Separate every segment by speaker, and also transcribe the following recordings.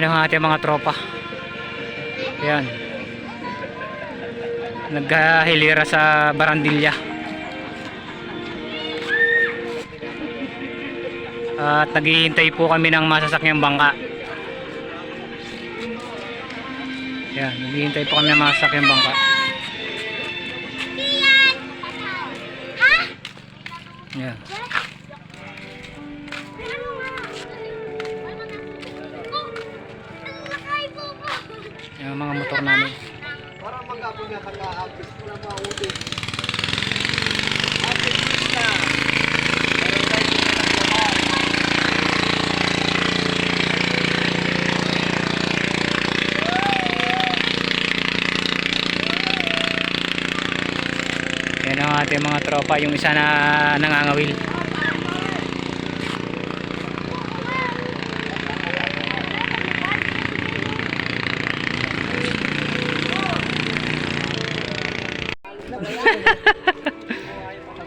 Speaker 1: Ayan ang ating mga tropa. Ayan. Naghahilira sa Barandilla. At naghihintay po kami ng masasakyang bangka. Ayan, naghihintay po kami ng masasakyang bangka. Ayan. Yung mga motor namin.
Speaker 2: Para mag-apon nga kaka-apis ko na mga ulit. Apis na. Pero tayo
Speaker 1: yan ang ating mga tropa. Yung isa na nangangawil.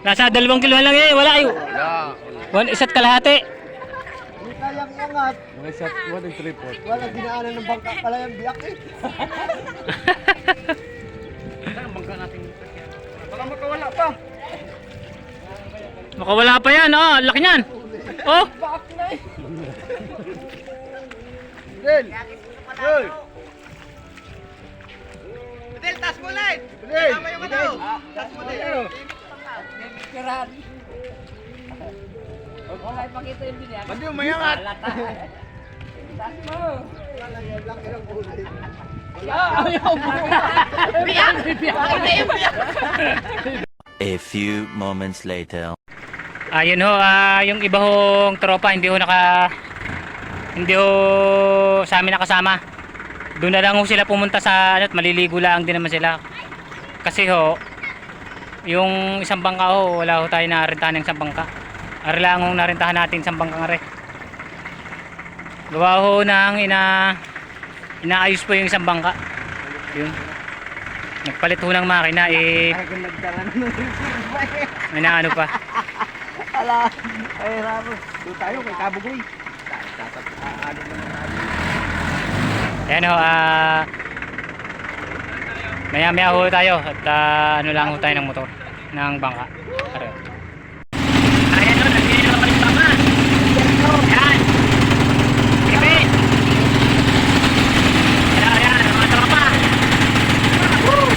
Speaker 1: Nasa 2 kilo lang eh, wala kayo. Isa't kalahati.
Speaker 2: hindi kayang angat.
Speaker 3: Mga shot, 1 and 3/4.
Speaker 2: Wala dinaanan ng bangka pala yung biyak eh. Baka makawala pa.
Speaker 1: Makawala pa yan, oh, laki niyan. Oh,
Speaker 2: Bakit na eh. Del. Del. Del, taas mo ulit. Del. Tama yung ano. Taas mo Del.
Speaker 4: Wala ipakita yung binyan.
Speaker 2: Ba't yung mayangat?
Speaker 4: Taas mo.
Speaker 2: Wala yan lang yung kulay.
Speaker 5: A few moments later.
Speaker 1: ayun ho, yung iba hong tropa hindi ho sa amin nakasama. Doon na lang ho sila pumunta sa at maliligo lang din naman sila. Kasi ho, yung isang bangka ho, wala ho tayo narintahan ng isang bangka. Ari lang ho narintahan natin isang bangka nga rin. Gawa ho nang inaayos po yung isang bangka. Yun. Nagpalit ho ng makina eh. May naano pa.
Speaker 2: Ala, ay raro. Doon tayo kay Kabugoy. Ano naman natin.
Speaker 1: Ayan ho, maya ho tayo at ano lang ho tayo ng motor, ng bangka. Ayan ho, nagpili ho ng bangka. Ayan. Kipi. Ayan, mga tropa. Woo!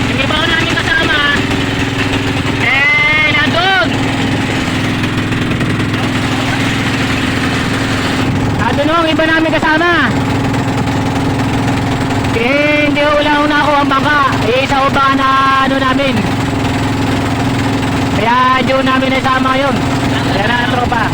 Speaker 1: Yung iba ho namin kasama, nandun. Doon ho ang iba namin kasama. Hindi ho wala ho na ako ang bangka. Isa ho ba na ano namin. Kaya di ho namin naisama yun. Kaya na tropa.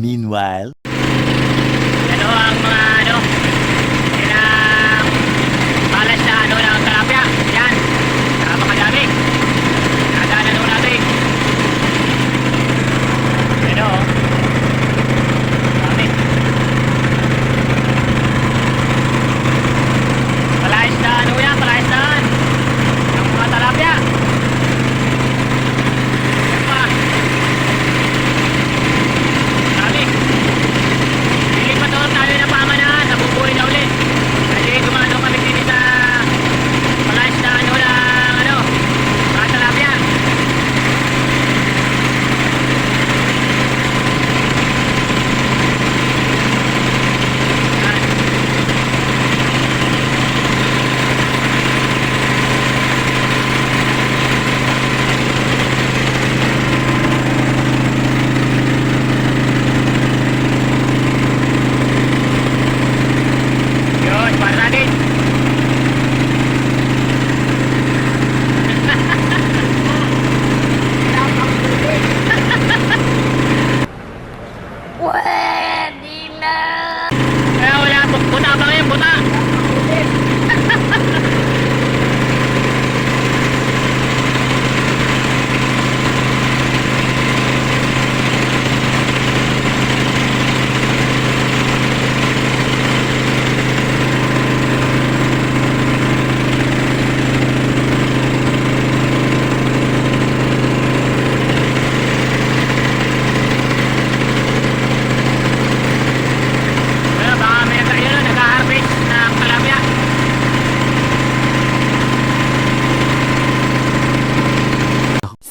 Speaker 5: Meanwhile,
Speaker 1: Yan ho ang mga ano, pinang balas na ano ng talapia. Yan, napakadami. Nadaanan ho natin. Yan ho. Dami. Palayas na ano yan, palayas na ang mga talapia. Yan pa. Dami.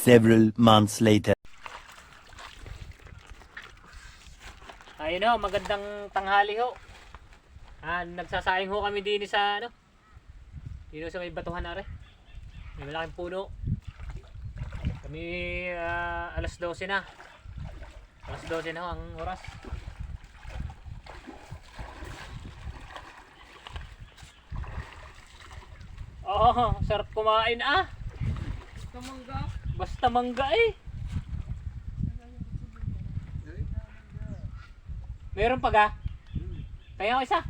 Speaker 5: Several months later.
Speaker 1: Ayun ho, magandang tanghali ho. Nagsasaing ho kami din sa ano. Dito sa may batuhan na rin. May malaking puno. Kami alas 12 na. Alas 12 na ho ang oras. Oh, sarap kumain ah. Basta mangga eh. Meron pa ga? Kaya ko isa.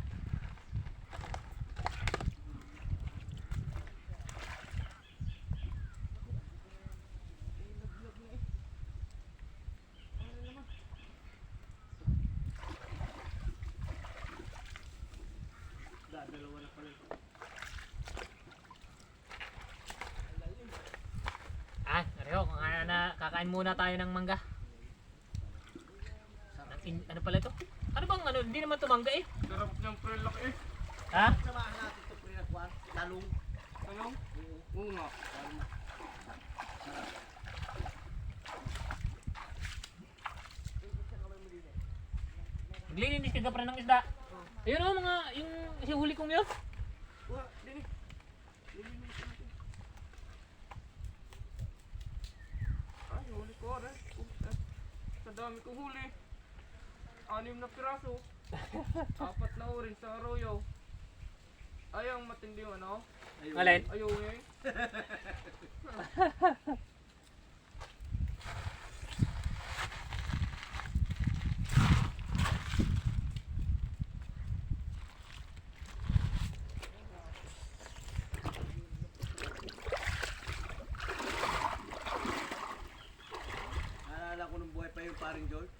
Speaker 1: Pareho, kakain muna tayo ng mangga. Ano pala ito? Ano bang ano? Hindi naman ito mangga eh.
Speaker 3: Sarap niyang prelak eh.
Speaker 1: Ha?
Speaker 2: Samahan natin ito pre na kuwan. Lalong.
Speaker 3: Ano? Oo nga.
Speaker 1: Maglilinis ka pa ng isda. Ayun o mga, yung huli kong yun.
Speaker 3: Ay, huli ko rin. Sa dami ko huli. 6 na piraso. 4 na orange sa arroyo. Ay, ang matindi yung ano?
Speaker 1: Alin?
Speaker 3: Ayaw eh.
Speaker 2: Naalala ko nung buhay pa yung paring George.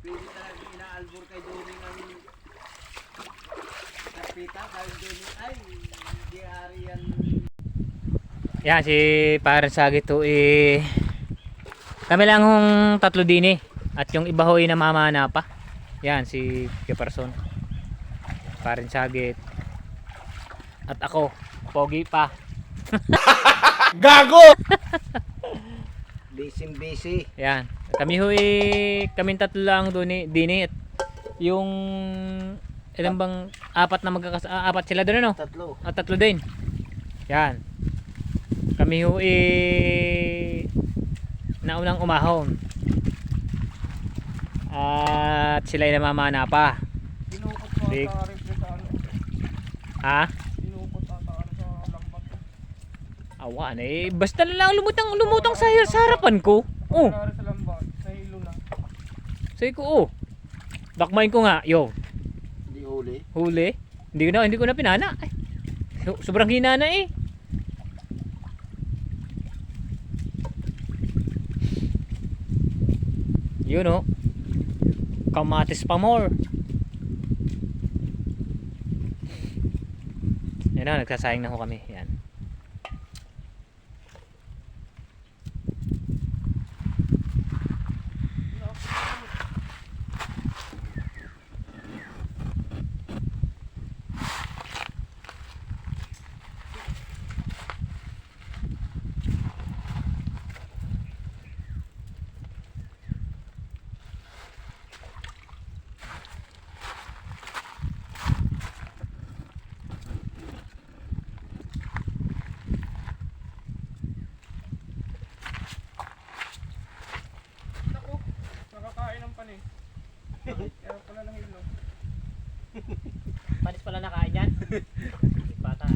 Speaker 2: Pwede talaga inaalbor kay Doming ang kapita. Kay Doming ay hindi ari yan.
Speaker 1: Yan si parang sagit to eh. Kami lang hong tatlo din eh. At yung iba ho'y namamana pa. Yan si Jefferson. Parang sagit. At ako, pogi pa.
Speaker 5: Gago!
Speaker 2: Busy.
Speaker 1: Yan. Kami ho'y kaming tatlo lang doon eh, din eh. At yung ilan bang apat sila doon ano?
Speaker 2: Tatlo.
Speaker 1: At tatlo din. Yan. Kami ho naunang umahon. At sila ay namamana pa.
Speaker 3: Dinukot mo
Speaker 1: Big.
Speaker 3: ata rin sa ano.
Speaker 1: Ha?
Speaker 3: Dinukot ata sa lambat.
Speaker 1: Awan eh. Basta na lang lumutang sa harapan ko. Oh.
Speaker 3: Nari sa lambat. Sa hilo na.
Speaker 1: Sabi ko oh. Dakmain ko nga. Yo.
Speaker 2: Hindi huli.
Speaker 1: Huli. Hindi ko na pinana. Ay, sobrang hina na eh. Yun oh. Kamatis pa more. Yan na, nagsasayang na ho kami. Yan.
Speaker 3: Naku, nakakain ng panin. Kaya pala ng hilo.
Speaker 1: Panis pala nakain yan. Bata.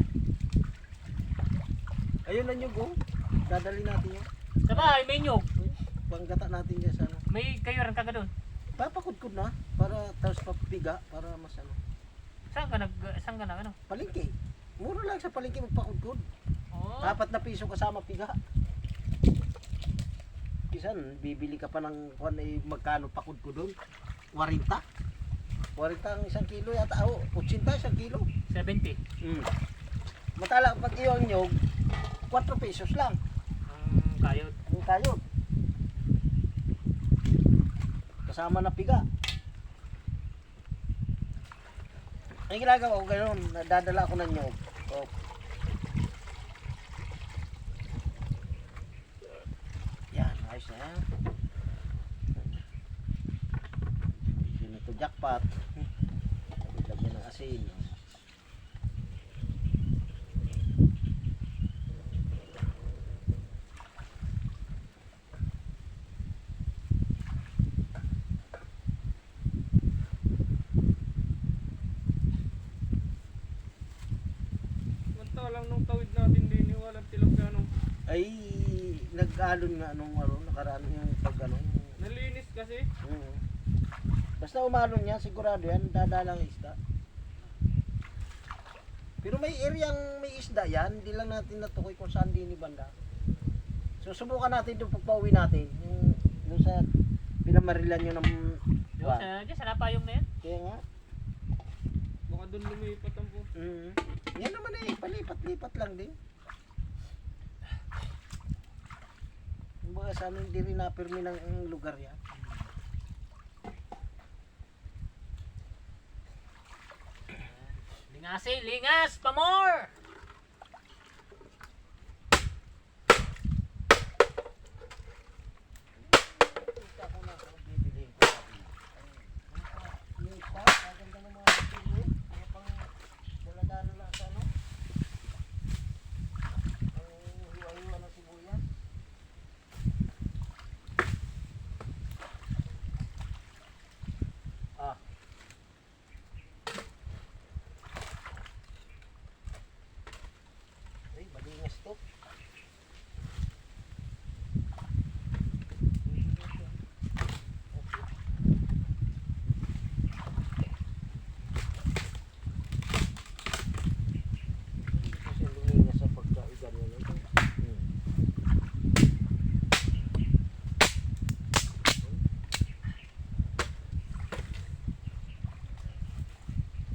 Speaker 2: Ayun na yung go. Dadali natin yun.
Speaker 1: Sa bahay, may nyog.
Speaker 2: Panggata natin dyan sa ano.
Speaker 1: May kayo rin kaga doon.
Speaker 2: Papakudkod na. Para tapos papiga. Para mas ano.
Speaker 1: Saan ka na ano?
Speaker 2: Palengke. Mura lang sa palengke magpakudkod.
Speaker 1: Oh.
Speaker 2: 4 na piso kasama piga. Isan, bibili ka pa ng kung magkano pakod ko doon? 40. 40 ang isang kilo yata. Oh, 80 isang kilo.
Speaker 1: 70.
Speaker 2: Matala pag iyong nyog, 4 pesos lang.
Speaker 1: Ang kayod.
Speaker 2: Ang kayod. Kasama na piga. Ang ginagawa ko ganoon, nadadala ako ng nyog. Oh. Ah. Hindi na to jackpot. Lagyan ng asin.
Speaker 3: Samantalang nung tawid natin din, walang tilapia nung
Speaker 2: Ay, nag-alon nga nung nakaraan yung pag
Speaker 3: nalinis kasi.
Speaker 2: Oo. Basta umalon niya, sigurado yan, dadalang isda. Pero may areang may isda yan, hindi lang natin natukoy kung saan din ni banda. So subukan natin yung pagpauwi natin, yung sa pinamarilan nyo ng
Speaker 1: Diyan sa napayong na yan.
Speaker 2: Kaya nga.
Speaker 3: Baka doon lumipat ang po.
Speaker 2: Yan naman eh, palipat-lipat lang din. Kumbaga sa amin, hindi rin napirmi ng lugar yan.
Speaker 1: Lingas pa more.
Speaker 2: Kita ko na kung bibiliin ko sabi. Lipat, maganda ng mga bibili. Mga pang daladalo lang sa ano. Ang hiwa-hiwa ng sibuyas. Ah. Ay, malingas to. Kasi lumingas sa pagkaigan nyo nito.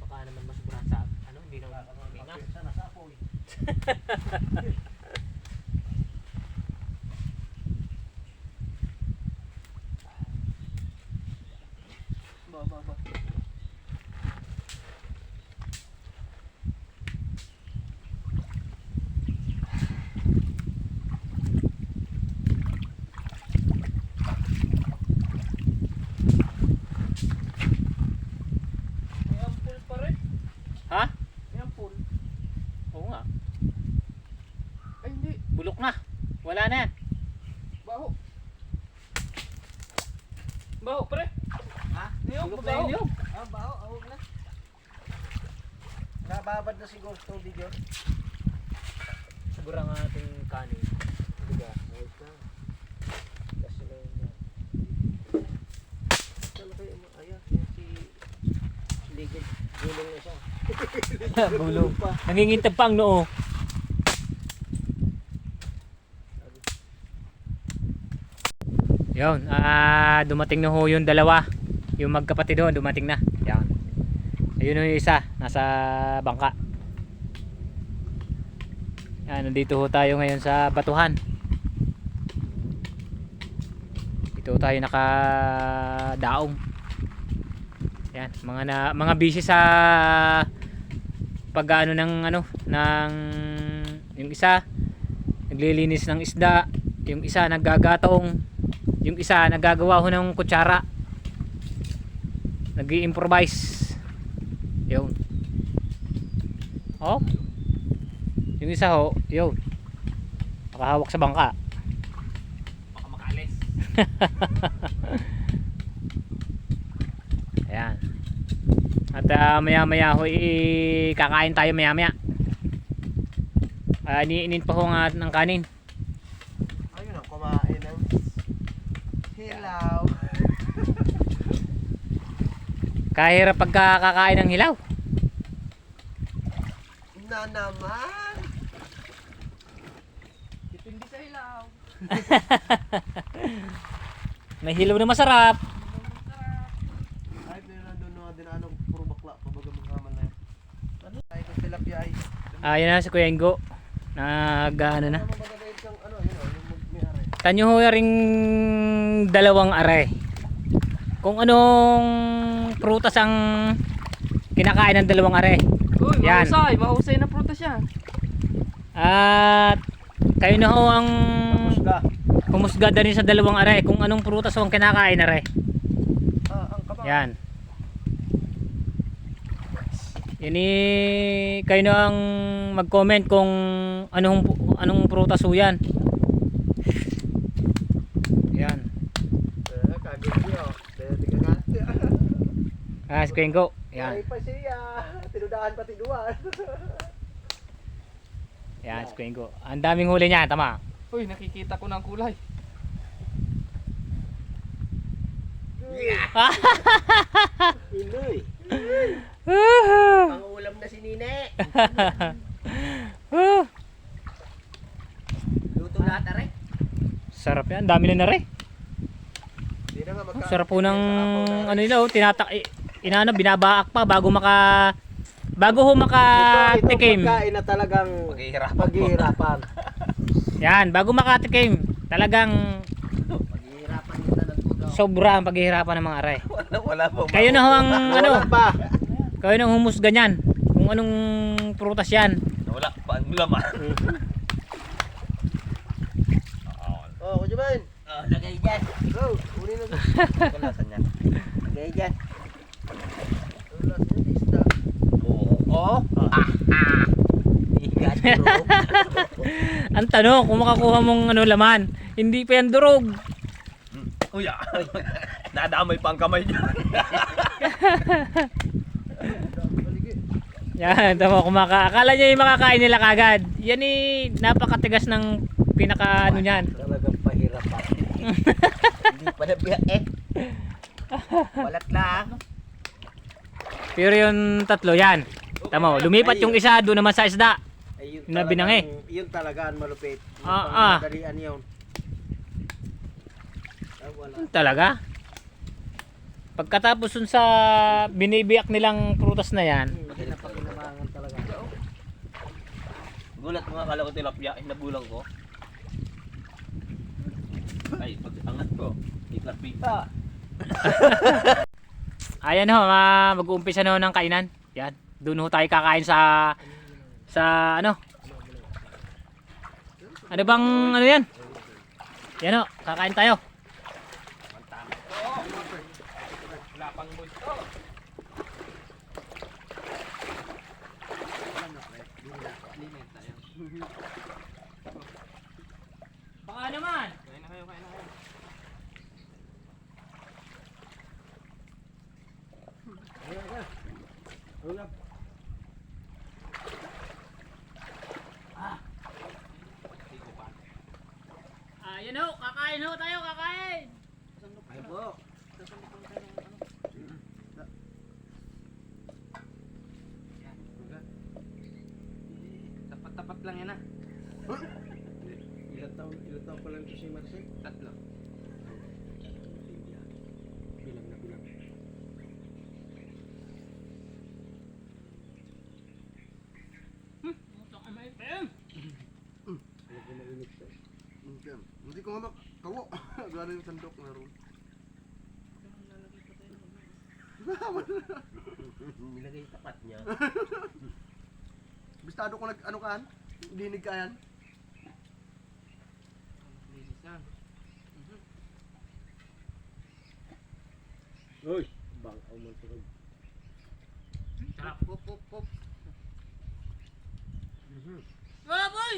Speaker 1: Baka naman masubra sa ano, hindi na lingas.
Speaker 2: Sana sa apoy.
Speaker 3: Ba. May ampul pa rin.
Speaker 1: Ha?
Speaker 3: May ampul.
Speaker 1: Oo nga.
Speaker 3: Ay hindi.
Speaker 1: Bulok na. Wala na yan.
Speaker 3: Baho. Baho pre.
Speaker 2: Ha?
Speaker 3: Niyog,
Speaker 1: Bulok na
Speaker 3: baho.
Speaker 1: yun yun.
Speaker 2: Ah, baho, awag na. Nababad na siguro sa tubig yun.
Speaker 1: Siguro ang ating kanin.
Speaker 2: Diba? Ayos na. Kasi na yun na. Talaga yung ayan, yan si Ligid. Gulong na siya.
Speaker 1: Bulong. Nangingintab pa ang noo. Yun, dumating na ho yung dalawa. Yung magkapatid doon, dumating na. Yan. Ayun yung isa, nasa bangka. Yan, nandito ho tayo ngayon sa Batuhan. Dito ho tayo nakadaong. Yan, mga busy sa pag-ano ng yung isa naglilinis ng isda, yung isa naggagatong, yung isa naggagawa ho ng kutsara, nag-i-improvise. Yun. Oh. Yung isa ho, yun. Nakahawak sa bangka.
Speaker 3: Baka makalis.
Speaker 1: Ayan. At maya-maya ho, kakain tayo maya-maya. Iniinin pa ho nga ng kanin.
Speaker 2: Ayun ang kumain ng hilaw.
Speaker 1: Kahirap pagkakakain ng hilaw.
Speaker 2: Na naman.
Speaker 3: Dipindi sa hilaw.
Speaker 1: May hilaw na masarap.
Speaker 2: Ay, pero nandun na din ano, puro bakla. Pabaga magkaman na yun. Ano? Ay, kung tilapia ay.
Speaker 1: Ayan na si Kuya Ingo. Ano na.
Speaker 2: Ano magagayit kang ano, yun o, yung may-ari.
Speaker 1: Tanyo ho ring dalawang are. Kung anong prutas ang kinakain ng dalawang are.
Speaker 3: Uy,
Speaker 1: Yan.
Speaker 3: mahusay na prutas siya.
Speaker 1: At kayo na ho ang
Speaker 2: Tapos ka.
Speaker 1: humusga din sa dalawang are kung anong prutas ang kinakain are.
Speaker 3: Ang kaba.
Speaker 1: Yan. Ini kayo na ang mag-comment kung anong prutas ho yan. Yan.
Speaker 2: Kagod niyo. Dahil tigagati.
Speaker 1: Si Kuenggo. Yan.
Speaker 2: Ay pa siya. Tinudahan pati duwan.
Speaker 1: Yan si Kuenggo. Ang daming huli niya, tama.
Speaker 3: Uy, nakikita ko ng kulay.
Speaker 2: Iloy. Ang ulam na si Nine. Luto lahat are.
Speaker 1: Sarap yan, dami na re.
Speaker 2: Hindi na nga
Speaker 1: Sarap po ng ano nila, binabaak pa bago ho makatikim.
Speaker 2: Ito pagkain na talagang paghihirapan.
Speaker 1: Yan, bago makatikim, talagang
Speaker 2: Paghihirapan nila ng tugaw.
Speaker 1: sobra ang paghihirapan ng mga aray.
Speaker 2: Wala pa.
Speaker 1: Kayo na ho ang
Speaker 2: Wala pa.
Speaker 1: kayo na ang humusga niyan. Kung anong prutas yan.
Speaker 6: Wala pa ang laman.
Speaker 2: Oh, kujuban.
Speaker 6: Lagay dyan.
Speaker 2: Go, kunin na.
Speaker 6: Kulasan niya.
Speaker 2: Lagay dyan. Ulas niya, isda.
Speaker 6: Oo. Ikat bro.
Speaker 1: Ang tanong, kung makakuha mong laman, hindi pa yan durog.
Speaker 6: Uya. Nadamay pa ang kamay niya.
Speaker 1: Yan, tama, akala niya yung makakain nila kagad. Yan napakatigas ng pinaka niyan.
Speaker 2: Talagang pahirapan.
Speaker 6: Hindi pa nabiyak. Walat lang.
Speaker 1: Pero yung tatlo, yan. Tama, lumipat yung isa doon naman sa isda.
Speaker 2: Ay, yun
Speaker 1: Na binangi.
Speaker 2: Yun talaga ang malupit. Yung
Speaker 1: Ah, ah.
Speaker 2: pangmadalian yun. Wala.
Speaker 1: Talaga. Pagkatapos dun sa binibiyak nilang prutas na yan,
Speaker 2: Hindi na pakinamangan talaga.
Speaker 6: Gulat mo nga, akala ko tilapia, nabulang ko. Ay, pag angat ko, itlapita.
Speaker 1: ayan ho, mag-uumpisa na ho ng kainan. Yan, doon ho tayo kakain sa ano? Ano bang ano yan? Yan ho, kakain tayo.
Speaker 3: Wala pang moist to.
Speaker 1: Baka naman.
Speaker 3: Kain na kayo, kain na kayo.
Speaker 2: Ulap.
Speaker 1: Ayan ho, kakain ho tayo, kakain.
Speaker 2: Ay po.
Speaker 3: Tapat-tapat lang yan ah.
Speaker 2: Ilan taon pa lang ito si Marcel?
Speaker 3: 3.
Speaker 2: Bilang na bilang. Talaga mainit to.
Speaker 7: Hindi ko nga makawo. Gano'n yung sandok na roon.
Speaker 2: Nilagay yung tapat niya.
Speaker 7: Bistado ko ano kaan? Dinig ka yan.
Speaker 3: Linis yan.
Speaker 2: Uy, bang ako man sa
Speaker 1: Sarap.
Speaker 3: Pop, pop, pop.
Speaker 1: Baboy!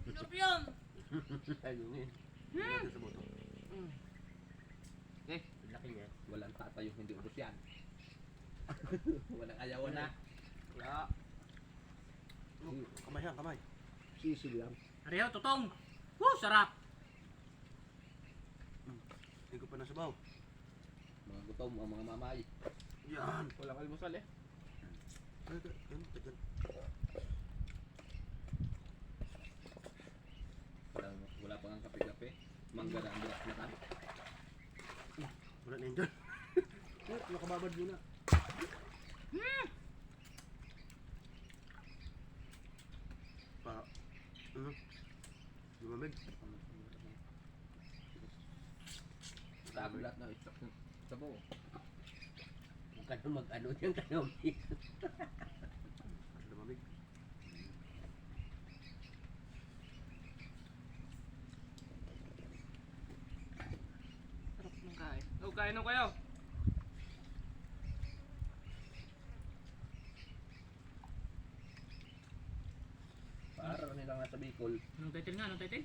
Speaker 1: Sarap yan.
Speaker 7: Ayun yun. Natin sa buto.
Speaker 3: Eh, laki niya. Walang tatayo, hindi ubos yan. Walang ayaw na. Wala.
Speaker 7: Kamay yan, kamay.
Speaker 2: Sisil lang.
Speaker 1: Ariho, tutong. Sarap.
Speaker 7: Hindi ko pa nasabaw.
Speaker 3: Mga gutom, ang mga mamay.
Speaker 7: Yan.
Speaker 3: Walang almusal eh.
Speaker 7: Yan, tagal.
Speaker 3: Wala pang ang kape-kape. Mangga na ang bulak-bulakan.
Speaker 7: Wala na yun dyan. Nakababad muna. Pa. Ano? Lumamig.
Speaker 3: Tago lahat na istok ng sabaw.
Speaker 2: Huwag ka na mag-ano dyan ka na
Speaker 7: Lumamig.
Speaker 3: Kainom kayo.
Speaker 6: Para nilang nasa Bicol.
Speaker 1: Anong title nga? Anong title?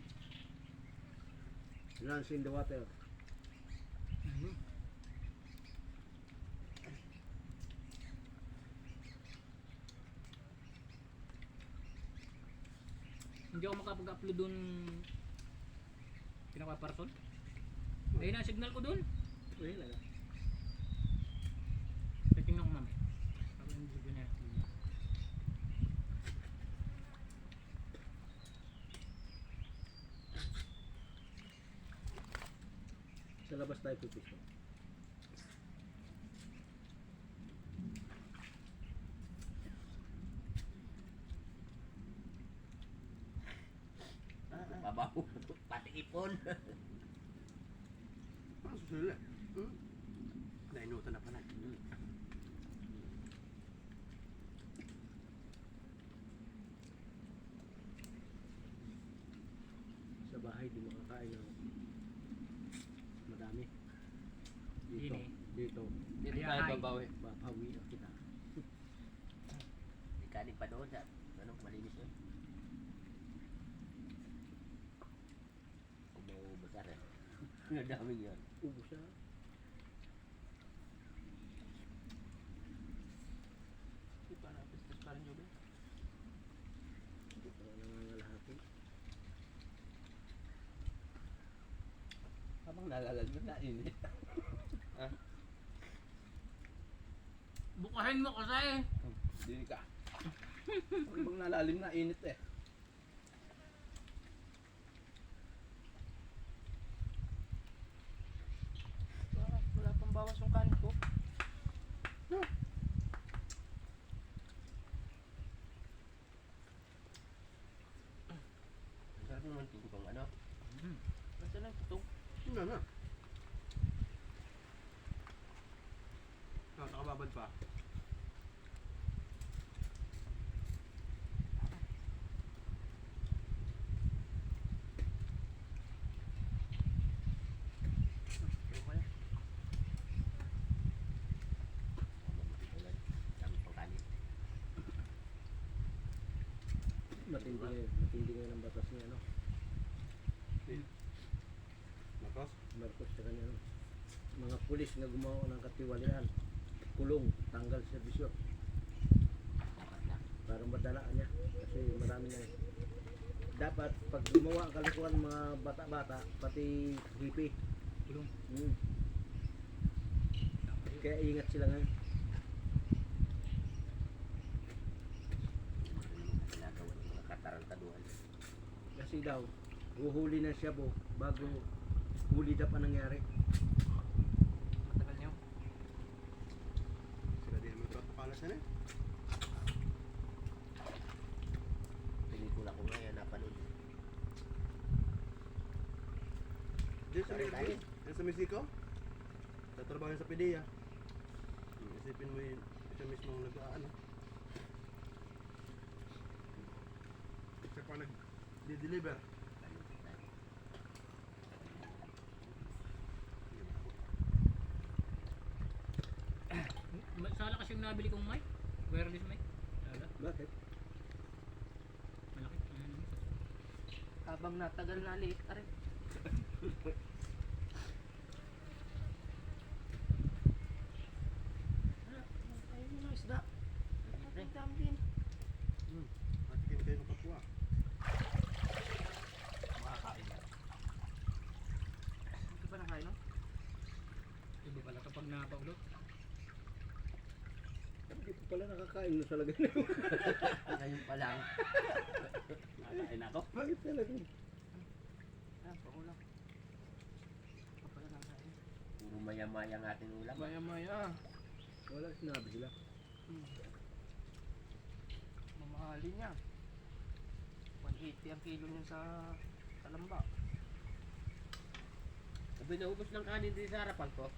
Speaker 2: Lance in the water.
Speaker 1: Hindi ako makapag-upload dun pinaka-person. Ayun na signal ko dun.
Speaker 2: Ayun lang.
Speaker 1: Tingnan ko mamaya. Sabi hindi ko na.
Speaker 2: Sa labas tayo pupiso.
Speaker 4: Babaw. Pati ipon.
Speaker 7: Ang susunod. Nainutan na pala.
Speaker 2: Sa bahay di makakain ng madami. Dito.
Speaker 1: Dini.
Speaker 2: Dito.
Speaker 3: Dito
Speaker 1: Kaya
Speaker 3: tayo
Speaker 1: hi.
Speaker 3: babawi.
Speaker 2: Babawi na kita.
Speaker 4: Ikanin pa doon sa ano, malinis yun. Kung maubasar eh. Ang daming yun.
Speaker 2: Ubus na.
Speaker 3: Di pa na-pistas pa rin yun.
Speaker 2: Hindi pa na nangangalahati.
Speaker 6: Habang nalalag mo na init.
Speaker 1: Bukahin mo kasi.
Speaker 6: Dini ka. Habang nalalim na init eh.
Speaker 3: Wala pang bawas yung kanin ko.
Speaker 4: Ang sarap naman tutong ano.
Speaker 3: Basta lang tutong.
Speaker 7: Yun na. Nakakababad pa.
Speaker 4: Dami pang kanin.
Speaker 2: Matindi ngayon ang batas niya, no?
Speaker 7: Marcos?
Speaker 2: Marcos sa kanya, no? Mga pulis na gumawa ng katiwalian. Kulong, tanggal serbisyo.
Speaker 4: Dapat lang.
Speaker 2: Para madala niya. Kasi marami na. Dapat, pag gumawa ang kalikuan mga bata-bata, pati hippie.
Speaker 1: Kulong.
Speaker 2: Kaya ingat sila ngayon.
Speaker 4: Ginagawa ng mga katarantaduhan.
Speaker 2: Kasi daw, huhuli na siya bago huli na pa nangyari.
Speaker 3: Matagal niyo.
Speaker 7: Sila din naman ito at palas na eh.
Speaker 4: Pelikula ko ngayon napanood.
Speaker 7: Diyan sa
Speaker 4: Sorry,
Speaker 7: Mexico. Diyan sa Mexico. Tatrabaho yan sa PDEA. Isipin mo yun. Siya mismo ang nag-ano. Siya pa nag-deliver.
Speaker 1: Sala kasi yung nabili kong mic. Wireless mic. Sala.
Speaker 2: Bakit?
Speaker 1: Malaki.
Speaker 3: Habang natagal na liit ka rin. Ayun yung mga isda. Ang dami din.
Speaker 7: Matikin kayo ng kapwa.
Speaker 6: Makakain na.
Speaker 3: Hindi ka pa nakain, no?
Speaker 1: Iba pala kapag napaulot.
Speaker 2: Hindi ko pala nakakain na sa lagay na yun.
Speaker 4: Ngayon pa lang.
Speaker 6: Nakakain ako.
Speaker 2: Bakit talaga?
Speaker 3: Ah, paulam. Hindi ka pala nakain.
Speaker 4: Puro maya-maya ang ating ulam.
Speaker 3: Maya-maya.
Speaker 2: Wala, sinabi sila.
Speaker 3: Mamahali niya. 180 ang kilo niya sa talamba.
Speaker 4: Sabi naubos ng kanin din sa harapan ko.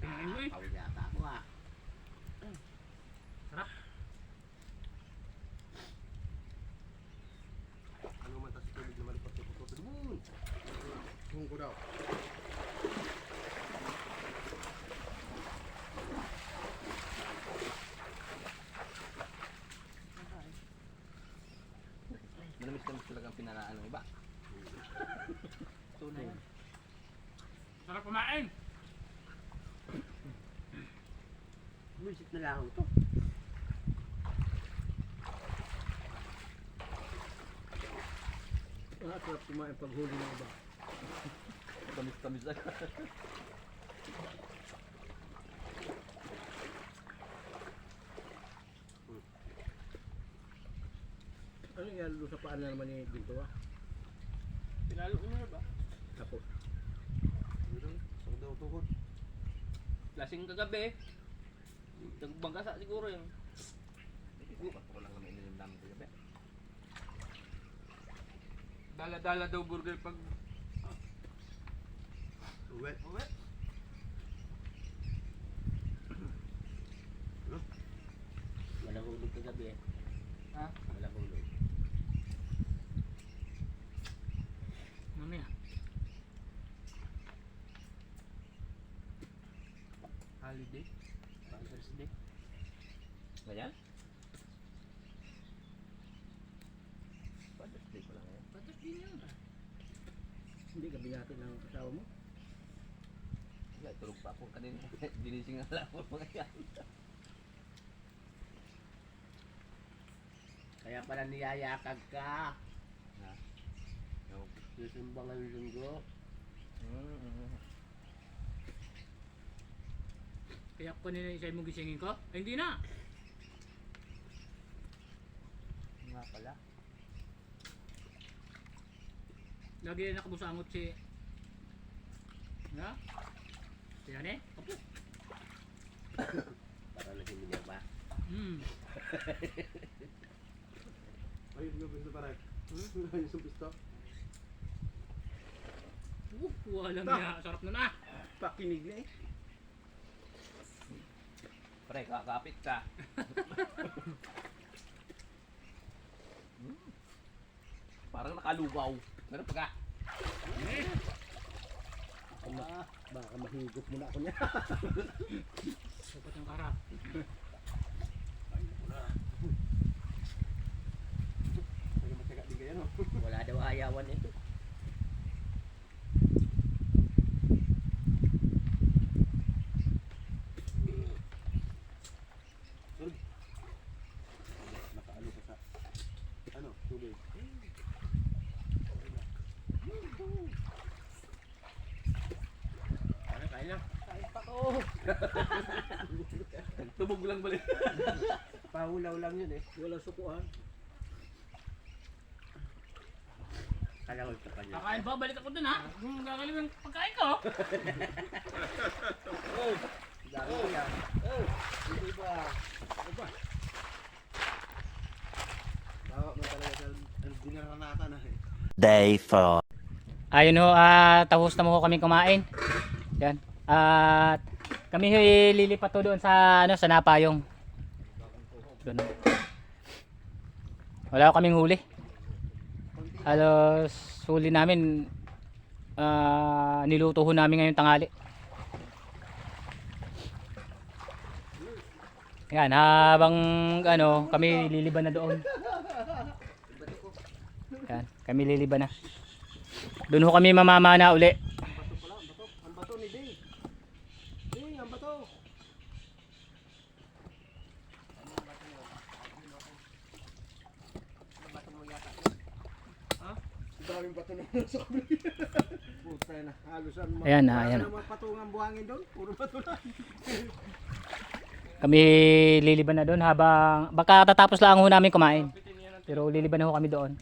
Speaker 1: Tingnan mo eh.
Speaker 4: Kawin yata ako ah.
Speaker 1: Sarap.
Speaker 7: Ano man tas tubig na malipat sa puto. Boom! Kung ko daw.
Speaker 6: na ano iba. Tunay yan.
Speaker 1: Sarap kumain.
Speaker 4: Buisit na lang ito.
Speaker 2: Sarap kumain pag huli ng iba.
Speaker 6: Tamis-tamis ay.
Speaker 2: Ano nga doon sa paan na naman ni Binto ah?
Speaker 3: Pinalo ko na ba?
Speaker 2: Tapos.
Speaker 7: Sa daw tuhod.
Speaker 3: Lasing kagabi. Nagbangkasa siguro yung
Speaker 6: Ba't ko lang naman ininom namin ito gabi?
Speaker 3: dala-dala daw burger pag
Speaker 7: Uwe.
Speaker 3: uwi.
Speaker 4: Walang hulog kagabi eh.
Speaker 3: Ha?
Speaker 4: Walang hulog.
Speaker 1: Mamaya.
Speaker 3: Holiday. Father's Day.
Speaker 6: Ganyan? Father's Day ko lang ngayon.
Speaker 3: Father's Day yun.
Speaker 2: Hindi ka binati ng asawa mo?
Speaker 6: Wala, tulog pa ako kanina. Ginising na lang ako mga yan.
Speaker 4: Kaya pala niyayakag ka.
Speaker 6: Ha?
Speaker 4: Susumbang ang linggo.
Speaker 1: Kaya ko nila isa mo gisingin ko? Ay, hindi na.
Speaker 6: Nga pala.
Speaker 1: Lagi na nakabusangot si... Ha? Yan eh. Apo.
Speaker 4: Para naging niya ba?
Speaker 7: Ayun nga pisto pare. Ayun sa pisto.
Speaker 1: Wala niya. Sarap na na.
Speaker 2: Pakinig na eh.
Speaker 6: Pre, kakapit ka. Parang nakalugaw. Meron pa ka?
Speaker 2: Baka mahigop mo na ako niya.
Speaker 1: Sapat ang karap.
Speaker 7: Ay matyaga di kayo no.
Speaker 4: Wala daw ayawan eh.
Speaker 7: Nakaano ka sa ano, tubig.
Speaker 4: Kain na.
Speaker 6: Tubog lang balik.
Speaker 4: Pahulaw lang yun eh.
Speaker 2: Walang sukuan.
Speaker 4: Kala ko ito kanya.
Speaker 1: Kakain ba? Balik ako dun ha. Gagaling yung pagkain ko.
Speaker 4: Dami ko yan.
Speaker 2: Hindi ba?
Speaker 7: Bawa mo talaga sa dinaranata na eh.
Speaker 5: Day 4.
Speaker 1: Ayun ho, tapos na mo ho kami kumain. Yan. At kami ho lilipat ho doon sa ano sa Napayong. Doon. Wala ho kaming huli. Halos huli namin niluto ho namin ngayong tanghali. Yan, habang ano, kami liliban na doon. Yan, kami liliban na. Doon ho kami mamamana uli.
Speaker 2: Ang bato ni Ding. Ding, ang bato. Daming bato na sa kabili. Puta na, halos ang mga...
Speaker 1: Ayan na, ayan na.
Speaker 2: Wala namang patungang buhangin doon, puro bato na.
Speaker 1: Kami liliban na doon habang baka tatapos lang ho namin kumain. Pero liliban na ho kami doon.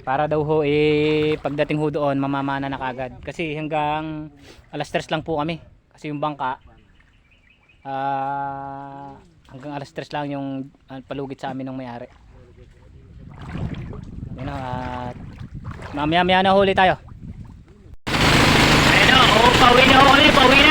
Speaker 1: Para daw ho pagdating ho doon mamamana na kagad. Kasi hanggang alas 3 lang po kami. Kasi yung bangka hanggang alas 3 lang yung palugit sa amin ng may-ari. Yan o, at mamaya na huli tayo. Ayun o, pauwi na ho kami, pauwi na.